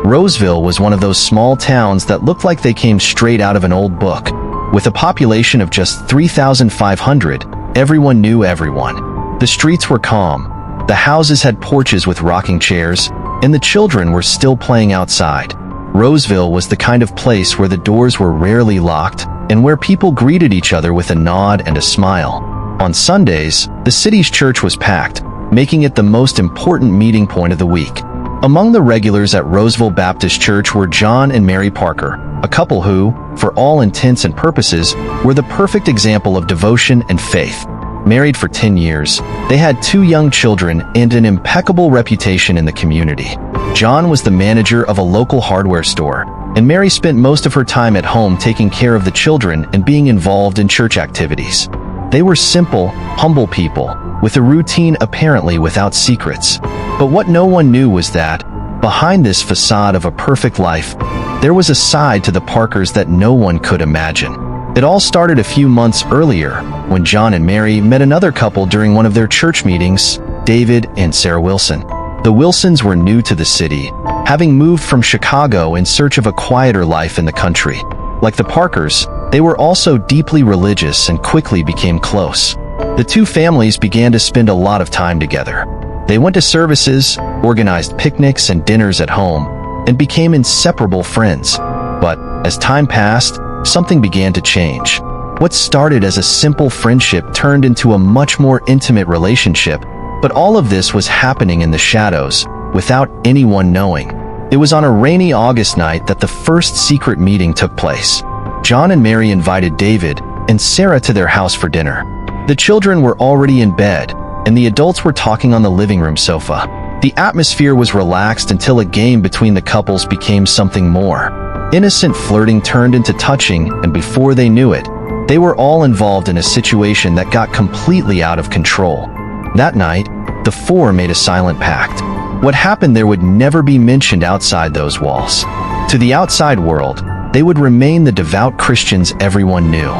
Roseville was one of those small towns that looked like they came straight out of an old book. With a population of just 3,500, everyone knew everyone. The streets were calm, the houses had porches with rocking chairs, and the children were still playing outside. Roseville was the kind of place where the doors were rarely locked and where people greeted each other with a nod and a smile. On Sundays, the city's church was packed, making it the most important meeting point of the week. Among the regulars at Roseville Baptist Church were John and Mary Parker, a couple who, for all intents and purposes, were the perfect example of devotion and faith. Married for 10 years, they had 2 young children and an impeccable reputation in the community. John was the manager of a local hardware store, and Mary spent most of her time at home taking care of the children and being involved in church activities. They were simple, humble people, with a routine apparently without secrets. But what no one knew was that, behind this facade of a perfect life, there was a side to the Parkers that no one could imagine. It all started a few months earlier, when John and Mary met another couple during one of their church meetings, David and Sarah Wilson. The Wilsons were new to the city, having moved from Chicago in search of a quieter life in the country. Like the Parkers, they were also deeply religious and quickly became close. The 2 families began to spend a lot of time together. They went to services, organized picnics and dinners at home, and became inseparable friends. But as time passed, something began to change. What started as a simple friendship turned into a much more intimate relationship, but all of this was happening in the shadows, without anyone knowing. It was on a rainy August night that the first secret meeting took place. John and Mary invited David and Sarah to their house for dinner. The children were already in bed, and the adults were talking on the living room sofa. The atmosphere was relaxed until a game between the couples became something more. Innocent flirting turned into touching, and before they knew it, they were all involved in a situation that got completely out of control. That night, the 4 made a silent pact. What happened there would never be mentioned outside those walls. To the outside world, they would remain the devout Christians everyone knew.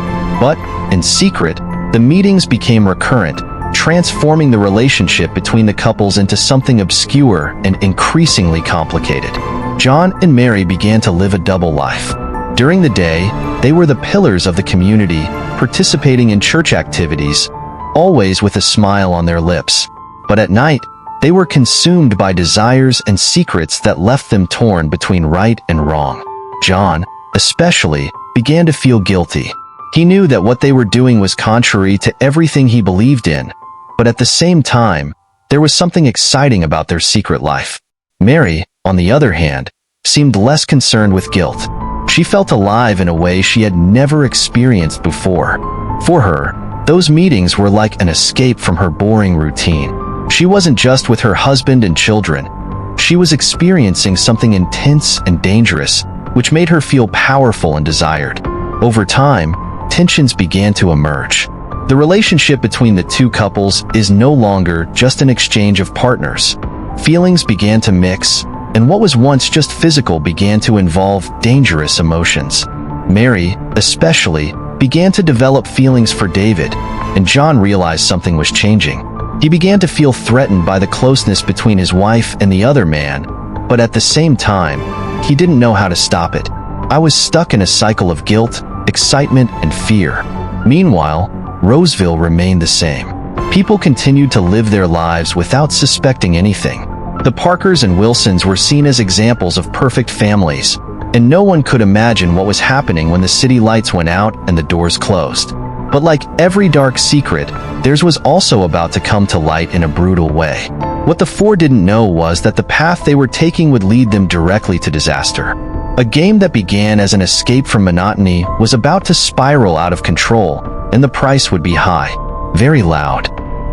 But, in secret, the meetings became recurrent, transforming the relationship between the couples into something obscure and increasingly complicated. John and Mary began to live a double life. During the day, they were the pillars of the community, participating in church activities, always with a smile on their lips. But at night, they were consumed by desires and secrets that left them torn between right and wrong. John, especially, began to feel guilty. He knew that what they were doing was contrary to everything he believed in, but at the same time, there was something exciting about their secret life. Mary, on the other hand, seemed less concerned with guilt. She felt alive in a way she had never experienced before. For her, those meetings were like an escape from her boring routine. She wasn't just with her husband and children. She was experiencing something intense and dangerous, which made her feel powerful and desired. Over time, tensions began to emerge. The relationship between the 2 couples is no longer just an exchange of partners. Feelings began to mix, and what was once just physical began to involve dangerous emotions. Mary, especially, began to develop feelings for David, and John realized something was changing. He began to feel threatened by the closeness between his wife and the other man, but at the same time, he didn't know how to stop it. I was stuck in a cycle of guilt, excitement, and fear. Meanwhile, Roseville remained the same. People continued to live their lives without suspecting anything. The Parkers and Wilsons were seen as examples of perfect families, and no one could imagine what was happening when the city lights went out and the doors closed. But like every dark secret, theirs was also about to come to light in a brutal way. What the 4 didn't know was that the path they were taking would lead them directly to disaster. A game that began as an escape from monotony was about to spiral out of control, and the price would be high, very loud.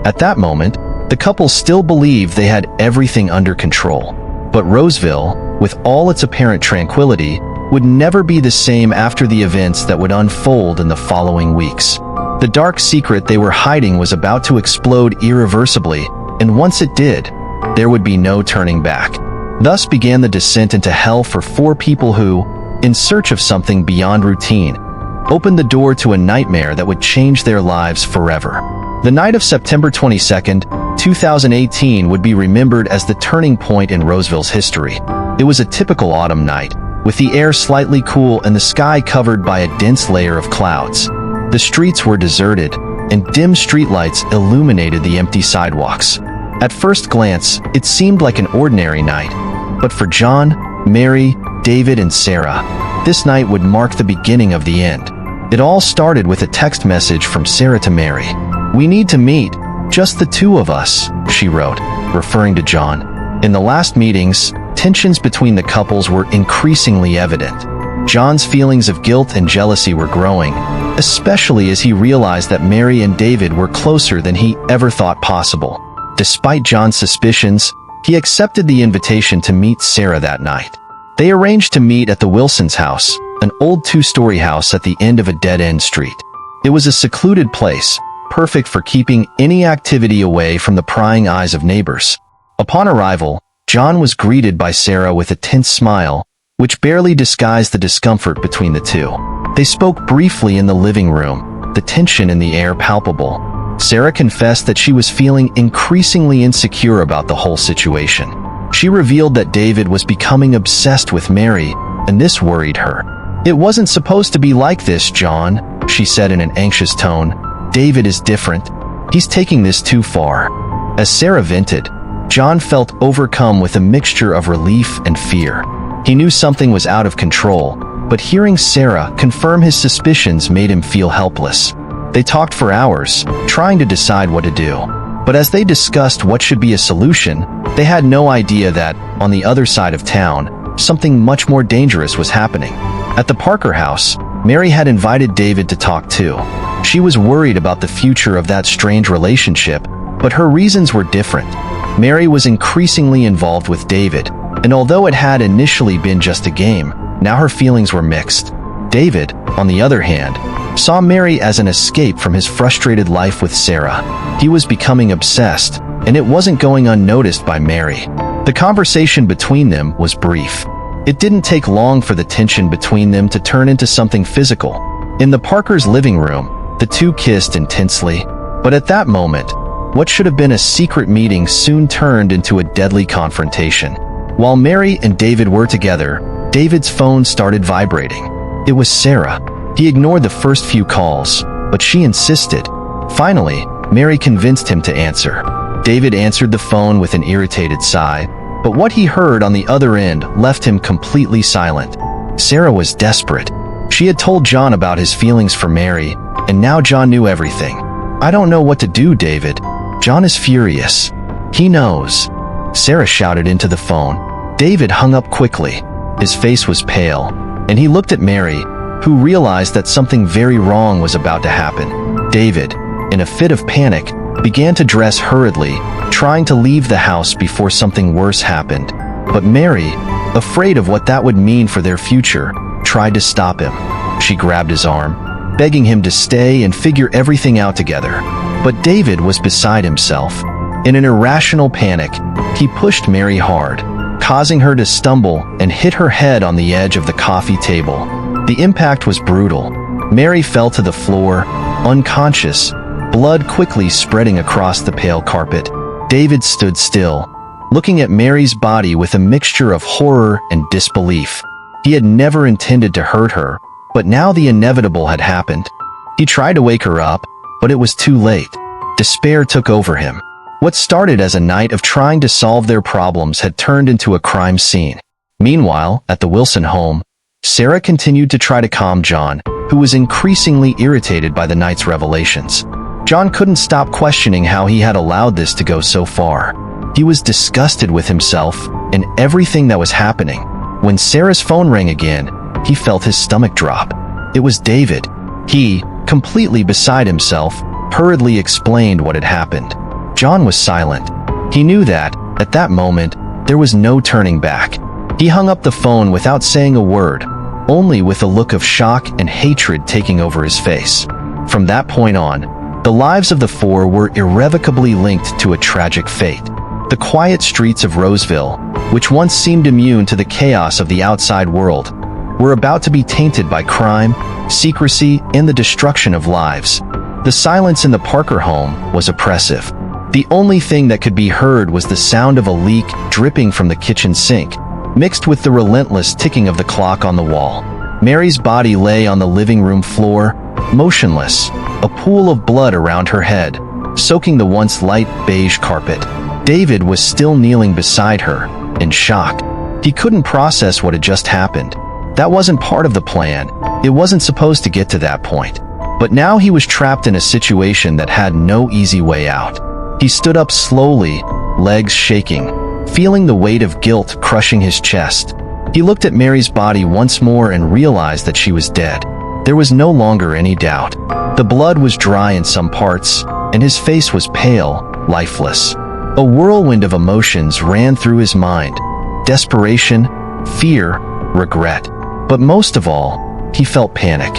At that moment, the couple still believed they had everything under control. But Roseville, with all its apparent tranquility, would never be the same after the events that would unfold in the following weeks. The dark secret they were hiding was about to explode irreversibly, and once it did, there would be no turning back. Thus began the descent into hell for 4 people who, in search of something beyond routine, opened the door to a nightmare that would change their lives forever. The night of September 22, 2018 would be remembered as the turning point in Roseville's history. It was a typical autumn night, with the air slightly cool and the sky covered by a dense layer of clouds. The streets were deserted, and dim streetlights illuminated the empty sidewalks. At first glance, it seemed like an ordinary night, but for John, Mary, David, and Sarah, this night would mark the beginning of the end. It all started with a text message from Sarah to Mary. "We need to meet, just the two of us," she wrote, referring to John. In the last meetings, tensions between the couples were increasingly evident. John's feelings of guilt and jealousy were growing, especially as he realized that Mary and David were closer than he ever thought possible. Despite John's suspicions, he accepted the invitation to meet Sarah that night. They arranged to meet at the Wilsons' house, an old two-story house at the end of a dead-end street. It was a secluded place, perfect for keeping any activity away from the prying eyes of neighbors. Upon arrival, John was greeted by Sarah with a tense smile, which barely disguised the discomfort between the two. They spoke briefly in the living room, the tension in the air palpable. Sarah confessed that she was feeling increasingly insecure about the whole situation. She revealed that David was becoming obsessed with Mary, and this worried her. "It wasn't supposed to be like this, John," she said in an anxious tone. "David is different. He's taking this too far." As Sarah vented, John felt overcome with a mixture of relief and fear. He knew something was out of control, but hearing Sarah confirm his suspicions made him feel helpless. They talked for hours, trying to decide what to do. But as they discussed what should be a solution, they had no idea that, on the other side of town, something much more dangerous was happening. At the Parker house, Mary had invited David to talk too. She was worried about the future of that strange relationship, but her reasons were different. Mary was increasingly involved with David, and although it had initially been just a game, now her feelings were mixed. David, on the other hand, saw Mary as an escape from his frustrated life with Sarah. He was becoming obsessed, and it wasn't going unnoticed by Mary. The conversation between them was brief. It didn't take long for the tension between them to turn into something physical. In the Parkers' living room, the two kissed intensely, but at that moment, what should have been a secret meeting soon turned into a deadly confrontation. While Mary and David were together, David's phone started vibrating. It was Sarah. He ignored the first few calls, but she insisted. Finally, Mary convinced him to answer. David answered the phone with an irritated sigh, but what he heard on the other end left him completely silent. Sarah was desperate. She had told John about his feelings for Mary, and now John knew everything. "I don't know what to do, David. John is furious. He knows," Sarah shouted into the phone. David hung up quickly. His face was pale, and he looked at Mary, who realized that something very wrong was about to happen. David, in a fit of panic, began to dress hurriedly, trying to leave the house before something worse happened. But Mary, afraid of what that would mean for their future, tried to stop him. She grabbed his arm, begging him to stay and figure everything out together. But David was beside himself. In an irrational panic, he pushed Mary hard, causing her to stumble and hit her head on the edge of the coffee table. The impact was brutal. Mary fell to the floor, unconscious, blood quickly spreading across the pale carpet. David stood still, looking at Mary's body with a mixture of horror and disbelief. He had never intended to hurt her, but now the inevitable had happened. He tried to wake her up, but it was too late. Despair took over him. What started as a night of trying to solve their problems had turned into a crime scene. Meanwhile, at the Wilson home, Sarah continued to try to calm John, who was increasingly irritated by the night's revelations. John couldn't stop questioning how he had allowed this to go so far. He was disgusted with himself and everything that was happening. When Sarah's phone rang again, he felt his stomach drop. It was David. He, completely beside himself, hurriedly explained what had happened. John was silent. He knew that, at that moment, there was no turning back. He hung up the phone without saying a word, only with a look of shock and hatred taking over his face. From that point on, the lives of the four were irrevocably linked to a tragic fate. The quiet streets of Roseville, which once seemed immune to the chaos of the outside world, were about to be tainted by crime, secrecy, and the destruction of lives. The silence in the Parker home was oppressive. The only thing that could be heard was the sound of a leak dripping from the kitchen sink, mixed with the relentless ticking of the clock on the wall. Mary's body lay on the living room floor, motionless, a pool of blood around her head, soaking the once light beige carpet. David was still kneeling beside her, in shock. He couldn't process what had just happened. That wasn't part of the plan. It wasn't supposed to get to that point. But now he was trapped in a situation that had no easy way out. He stood up slowly, legs shaking, feeling the weight of guilt crushing his chest. He looked at Mary's body once more and realized that she was dead. There was no longer any doubt. The blood was dry in some parts, and his face was pale, lifeless. A whirlwind of emotions ran through his mind. Desperation, fear, regret. But most of all, he felt panic.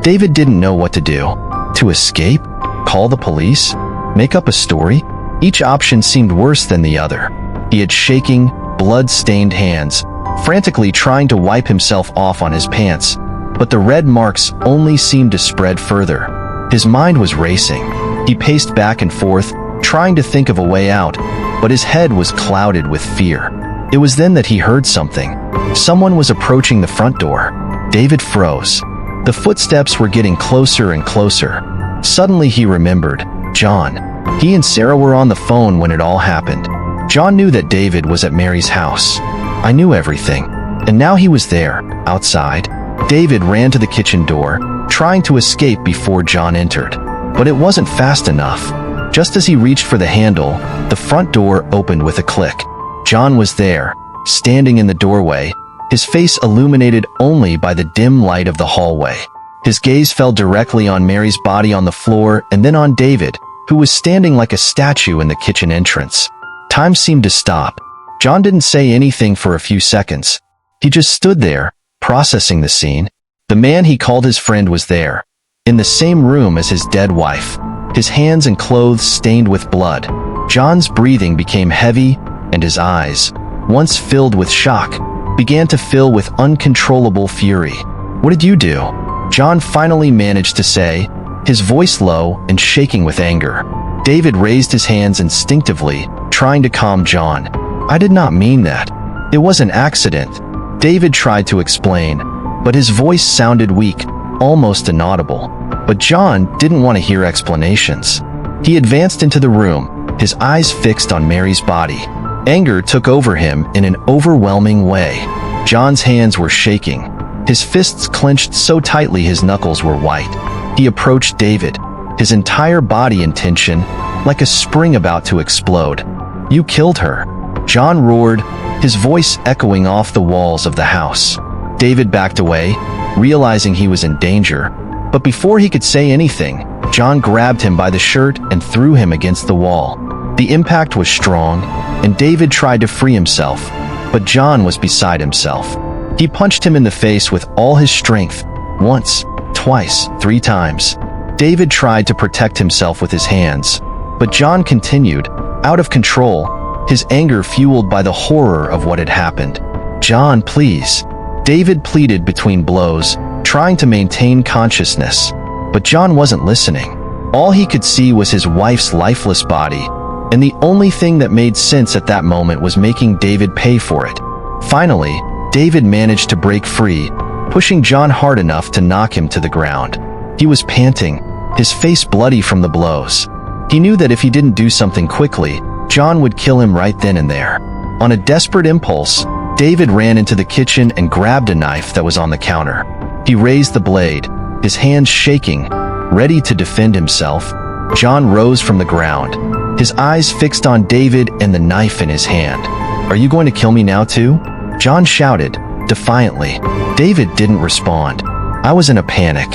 David didn't know what to do. To escape? Call the police? Make up a story? Each option seemed worse than the other. He had shaking, blood-stained hands, frantically trying to wipe himself off on his pants, but the red marks only seemed to spread further. His mind was racing. He paced back and forth, trying to think of a way out, but his head was clouded with fear. It was then that he heard something. Someone was approaching the front door. David froze. The footsteps were getting closer and closer. Suddenly he remembered. John. He and Sarah were on the phone when it all happened. John knew that David was at Mary's house. I knew everything. And now he was there, outside. David ran to the kitchen door, trying to escape before John entered. But it wasn't fast enough. Just as he reached for the handle, the front door opened with a click. John was there, standing in the doorway, his face illuminated only by the dim light of the hallway. His gaze fell directly on Mary's body on the floor and then on David, who was standing like a statue in the kitchen entrance. Time seemed to stop. John didn't say anything for a few seconds. He just stood there, processing the scene. The man he called his friend was there, in the same room as his dead wife, his hands and clothes stained with blood. John's breathing became heavy, and his eyes, once filled with shock, began to fill with uncontrollable fury. "What did you do?" John finally managed to say, his voice low and shaking with anger. David raised his hands instinctively, trying to calm John. "I did not mean that. It was an accident." David tried to explain, but his voice sounded weak, almost inaudible. But John didn't want to hear explanations. He advanced into the room, his eyes fixed on Mary's body. Anger took over him in an overwhelming way. John's hands were shaking. His fists clenched so tightly his knuckles were white. He approached David, his entire body in tension, like a spring about to explode. "You killed her," John roared, his voice echoing off the walls of the house. David backed away, realizing he was in danger, but before he could say anything, John grabbed him by the shirt and threw him against the wall. The impact was strong, and David tried to free himself, but John was beside himself. He punched him in the face with all his strength, once, twice, 3 times. David tried to protect himself with his hands, but John continued, out of control, his anger fueled by the horror of what had happened. "John, please." David pleaded between blows, trying to maintain consciousness, but John wasn't listening. All he could see was his wife's lifeless body, and the only thing that made sense at that moment was making David pay for it. Finally, David managed to break free, pushing John hard enough to knock him to the ground. He was panting, his face bloody from the blows. He knew that if he didn't do something quickly, John would kill him right then and there. On a desperate impulse, David ran into the kitchen and grabbed a knife that was on the counter. He raised the blade, his hands shaking, ready to defend himself. John rose from the ground, his eyes fixed on David and the knife in his hand. "Are you going to kill me now too?" John shouted, defiantly. David didn't respond. I was in a panic.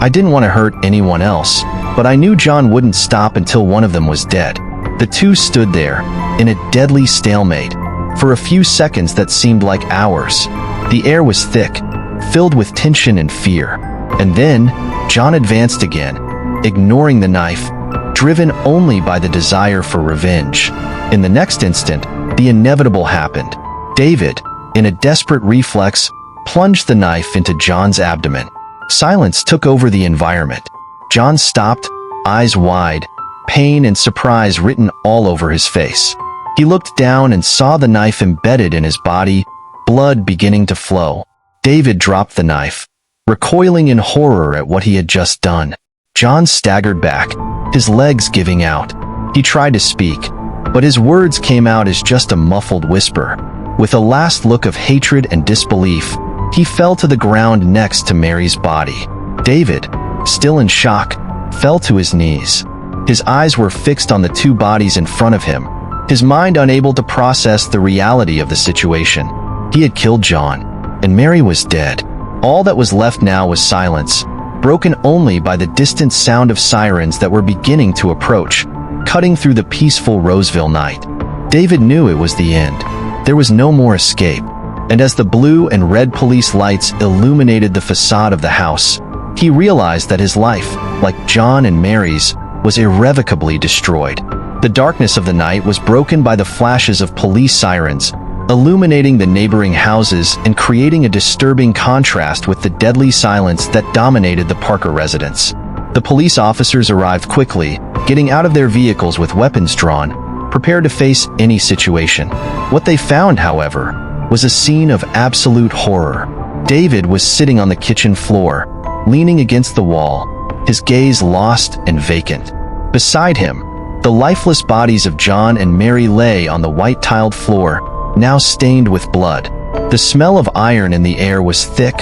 I didn't want to hurt anyone else, but I knew John wouldn't stop until one of them was dead. The two stood there, in a deadly stalemate. For a few seconds that seemed like hours. The air was thick, filled with tension and fear. And then, John advanced again, ignoring the knife, driven only by the desire for revenge. In the next instant, the inevitable happened. David, in a desperate reflex, plunged the knife into John's abdomen. Silence took over the environment. John stopped, eyes wide, pain and surprise written all over his face. He looked down and saw the knife embedded in his body, blood beginning to flow. David dropped the knife, recoiling in horror at what he had just done. John staggered back, his legs giving out. He tried to speak, but his words came out as just a muffled whisper. With a last look of hatred and disbelief, he fell to the ground next to Mary's body. David, still in shock, fell to his knees. His eyes were fixed on the two bodies in front of him, his mind unable to process the reality of the situation. He had killed John, and Mary was dead. All that was left now was silence, broken only by the distant sound of sirens that were beginning to approach, cutting through the peaceful Roseville night. David knew it was the end. There was no more escape, and as the blue and red police lights illuminated the facade of the house, he realized that his life, like John and Mary's, was irrevocably destroyed. The darkness of the night was broken by the flashes of police sirens, illuminating the neighboring houses and creating a disturbing contrast with the deadly silence that dominated the Parker residence. The police officers arrived quickly, getting out of their vehicles with weapons drawn, prepared to face any situation. What they found, however, was a scene of absolute horror. David was sitting on the kitchen floor, leaning against the wall, his gaze lost and vacant. Beside him, the lifeless bodies of John and Mary lay on the white-tiled floor, now stained with blood. The smell of iron in the air was thick,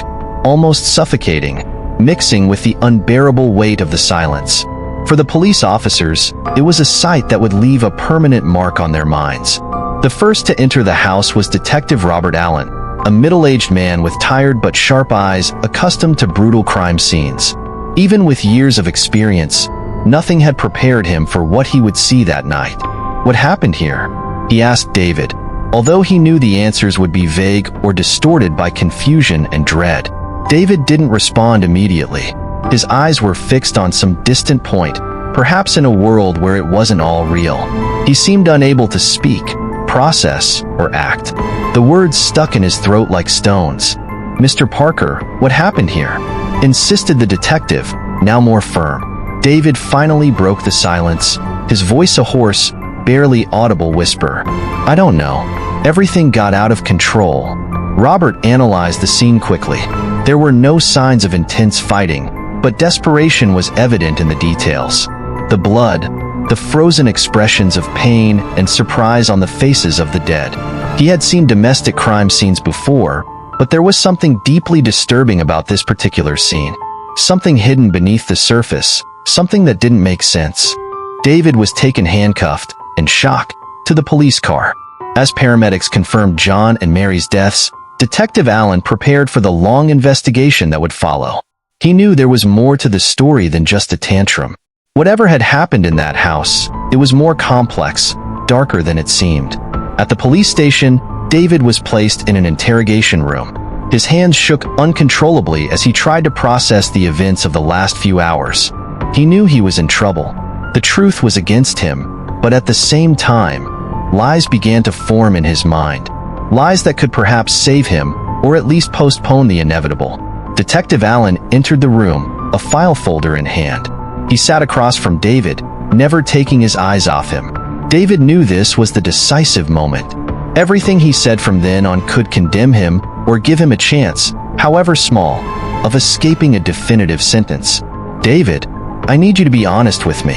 almost suffocating, mixing with the unbearable weight of the silence. For the police officers, it was a sight that would leave a permanent mark on their minds. The first to enter the house was Detective Robert Allen, a middle-aged man with tired but sharp eyes accustomed to brutal crime scenes. Even with years of experience, nothing had prepared him for what he would see that night. "What happened here?" he asked David, although he knew the answers would be vague or distorted by confusion and dread. David didn't respond immediately. His eyes were fixed on some distant point, perhaps in a world where it wasn't all real. He seemed unable to speak, process, or act. The words stuck in his throat like stones. "Mr. Parker, what happened here?" insisted the detective, now more firm. David finally broke the silence, his voice a hoarse, barely audible whisper. "I don't know. Everything got out of control." Robert analyzed the scene quickly. There were no signs of intense fighting, but desperation was evident in the details. The blood, the frozen expressions of pain and surprise on the faces of the dead. He had seen domestic crime scenes before, but there was something deeply disturbing about this particular scene. Something hidden beneath the surface, something that didn't make sense. David was taken handcuffed, in shock, to the police car. As paramedics confirmed John and Mary's deaths, Detective Allen prepared for the long investigation that would follow. He knew there was more to the story than just a tantrum. Whatever had happened in that house, it was more complex, darker than it seemed. At the police station, David was placed in an interrogation room. His hands shook uncontrollably as he tried to process the events of the last few hours. He knew he was in trouble. The truth was against him, but at the same time, lies began to form in his mind. Lies that could perhaps save him, or at least postpone the inevitable. Detective Allen entered the room, a file folder in hand. He sat across from David, never taking his eyes off him. David knew this was the decisive moment. Everything he said from then on could condemn him or give him a chance, however small, of escaping a definitive sentence. "David, I need you to be honest with me.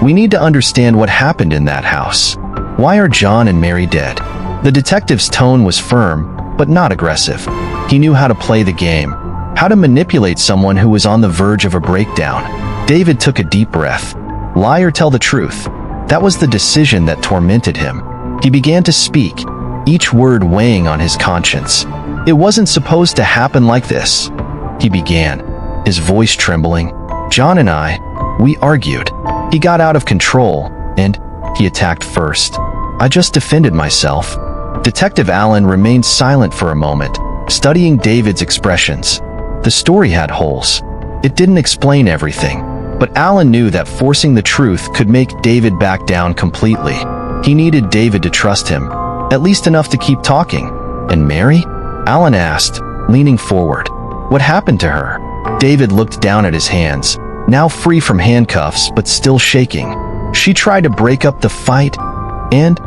We need to understand what happened in that house. Why are John and Mary dead?" The detective's tone was firm, but not aggressive. He knew how to play the game, how to manipulate someone who was on the verge of a breakdown. David took a deep breath. Lie or tell the truth? That was the decision that tormented him. He began to speak, each word weighing on his conscience. "It wasn't supposed to happen like this," he began, his voice trembling. "John and I, we argued. He got out of control, and he attacked first. I just defended myself." Detective Allen remained silent for a moment, studying David's expressions. The story had holes. It didn't explain everything, but Allen knew that forcing the truth could make David back down completely. He needed David to trust him, at least enough to keep talking. "And Mary?" Allen asked, leaning forward. "What happened to her?" David looked down at his hands, now free from handcuffs but still shaking. "She tried to break up the fight, and..."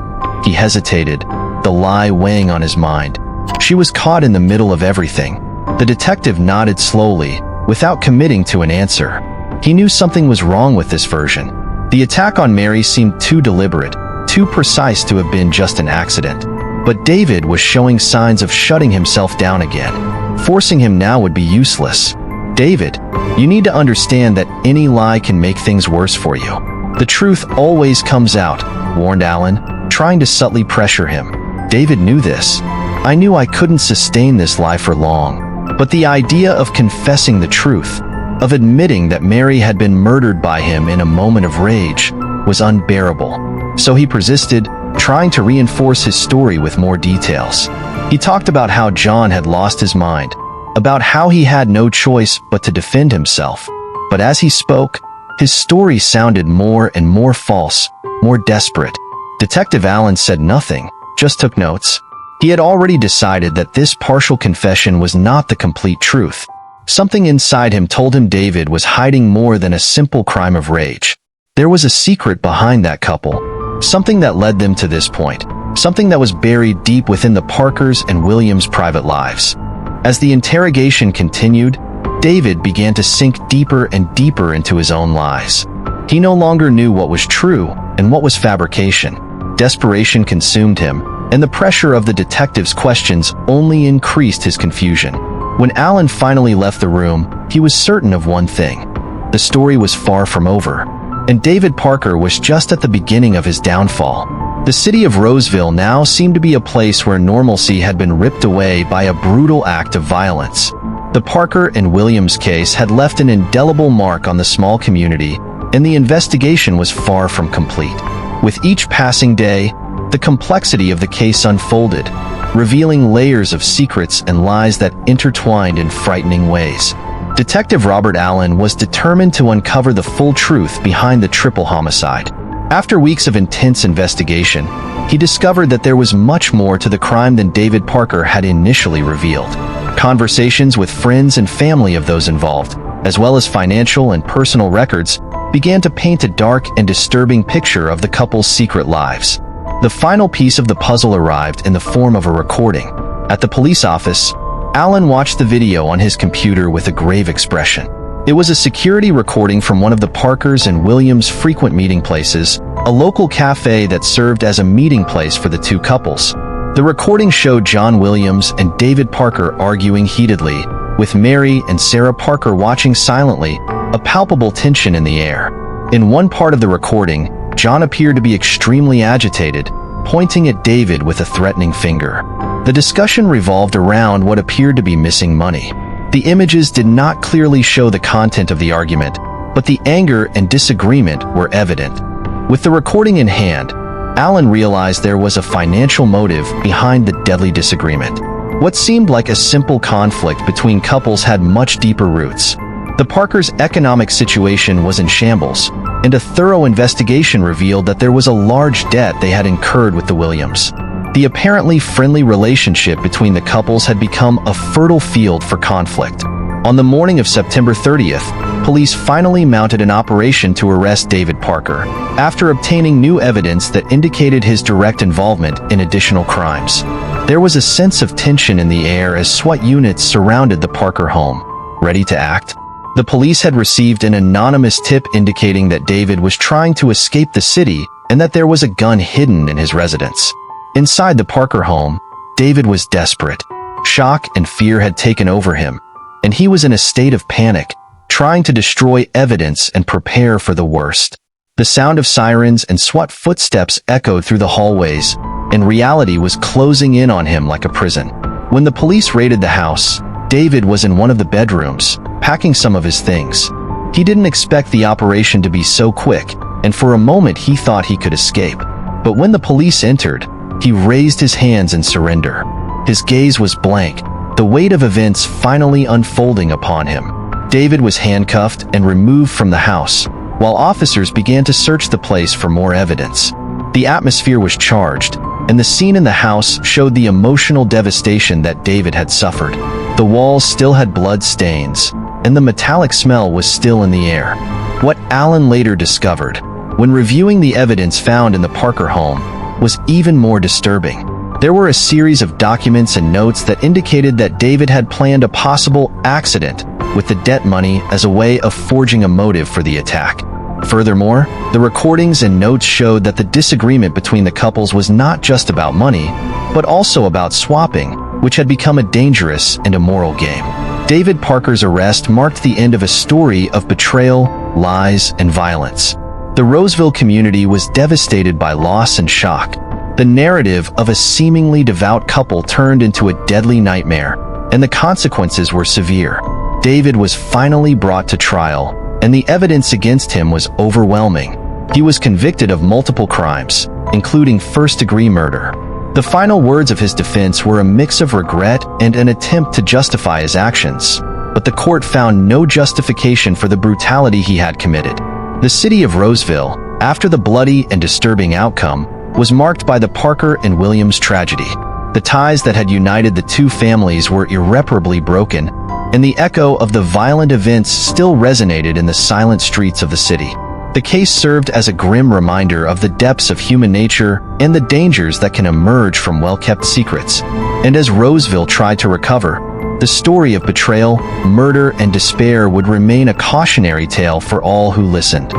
He hesitated, the lie weighing on his mind. She was caught in the middle of everything. The detective nodded slowly, without committing to an answer. He knew something was wrong with this version. The attack on Mary seemed too deliberate, too precise to have been just an accident. But David was showing signs of shutting himself down again. Forcing him now would be useless. "David, you need to understand that any lie can make things worse for you. The truth always comes out," warned Alan, trying to subtly pressure him. David knew this. "I knew I couldn't sustain this lie for long. But the idea of confessing the truth, of admitting that Mary had been murdered by him in a moment of rage, was unbearable." So he persisted, trying to reinforce his story with more details. He talked about how John had lost his mind, about how he had no choice but to defend himself. But as he spoke, his story sounded more and more false, more desperate. Detective Allen said nothing, just took notes. He had already decided that this partial confession was not the complete truth. Something inside him told him David was hiding more than a simple crime of rage. There was a secret behind that couple, something that led them to this point, something that was buried deep within the Parkers and Williams' private lives. As the interrogation continued, David began to sink deeper and deeper into his own lies. He no longer knew what was true and what was fabrication. Desperation consumed him, and the pressure of the detective's questions only increased his confusion. When Alan finally left the room, he was certain of one thing. The story was far from over, and David Parker was just at the beginning of his downfall. The city of Roseville now seemed to be a place where normalcy had been ripped away by a brutal act of violence. The Parker and Williams case had left an indelible mark on the small community, and the investigation was far from complete. With each passing day, the complexity of the case unfolded, revealing layers of secrets and lies that intertwined in frightening ways. Detective Robert Allen was determined to uncover the full truth behind the triple homicide. After weeks of intense investigation, he discovered that there was much more to the crime than David Parker had initially revealed. Conversations with friends and family of those involved, as well as financial and personal records, began to paint a dark and disturbing picture of the couple's secret lives. The final piece of the puzzle arrived in the form of a recording. At the police office, Allen watched the video on his computer with a grave expression. It was a security recording from one of the Parkers and Williams' frequent meeting places, a local cafe that served as a meeting place for the two couples. The recording showed John Williams and David Parker arguing heatedly, with Mary and Sarah Parker watching silently, a palpable tension in the air. In one part of the recording, John appeared to be extremely agitated, pointing at David with a threatening finger. The discussion revolved around what appeared to be missing money. The images did not clearly show the content of the argument, but the anger and disagreement were evident. With the recording in hand, Allen realized there was a financial motive behind the deadly disagreement. What seemed like a simple conflict between couples had much deeper roots. The Parkers' economic situation was in shambles, and a thorough investigation revealed that there was a large debt they had incurred with the Williams. The apparently friendly relationship between the couples had become a fertile field for conflict. On the morning of September 30th, police finally mounted an operation to arrest David Parker, after obtaining new evidence that indicated his direct involvement in additional crimes. There was a sense of tension in the air as SWAT units surrounded the Parker home, ready to act. The police had received an anonymous tip indicating that David was trying to escape the city and that there was a gun hidden in his residence. Inside the Parker home, David was desperate. Shock and fear had taken over him, and he was in a state of panic, trying to destroy evidence and prepare for the worst. The sound of sirens and SWAT footsteps echoed through the hallways, and reality was closing in on him like a prison. When the police raided the house, David was in one of the bedrooms, packing some of his things. He didn't expect the operation to be so quick, and for a moment he thought he could escape. But when the police entered, he raised his hands in surrender. His gaze was blank, the weight of events finally unfolding upon him. David was handcuffed and removed from the house, while officers began to search the place for more evidence. The atmosphere was charged, and the scene in the house showed the emotional devastation that David had suffered. The walls still had blood stains, and the metallic smell was still in the air. What Allen later discovered, when reviewing the evidence found in the Parker home, was even more disturbing. There were a series of documents and notes that indicated that David had planned a possible accident with the debt money as a way of forging a motive for the attack. Furthermore, the recordings and notes showed that the disagreement between the couples was not just about money, but also about swapping, which had become a dangerous and immoral game. David Parker's arrest marked the end of a story of betrayal, lies, and violence. The Roseville community was devastated by loss and shock. The narrative of a seemingly devout couple turned into a deadly nightmare, and the consequences were severe. David was finally brought to trial, and the evidence against him was overwhelming. He was convicted of multiple crimes, including first-degree murder. The final words of his defense were a mix of regret and an attempt to justify his actions, but the court found no justification for the brutality he had committed. The city of Roseville, after the bloody and disturbing outcome, was marked by the Parker and Williams tragedy. The ties that had united the two families were irreparably broken, and the echo of the violent events still resonated in the silent streets of the city. The case served as a grim reminder of the depths of human nature and the dangers that can emerge from well-kept secrets. And as Roseville tried to recover, the story of betrayal, murder, and despair would remain a cautionary tale for all who listened.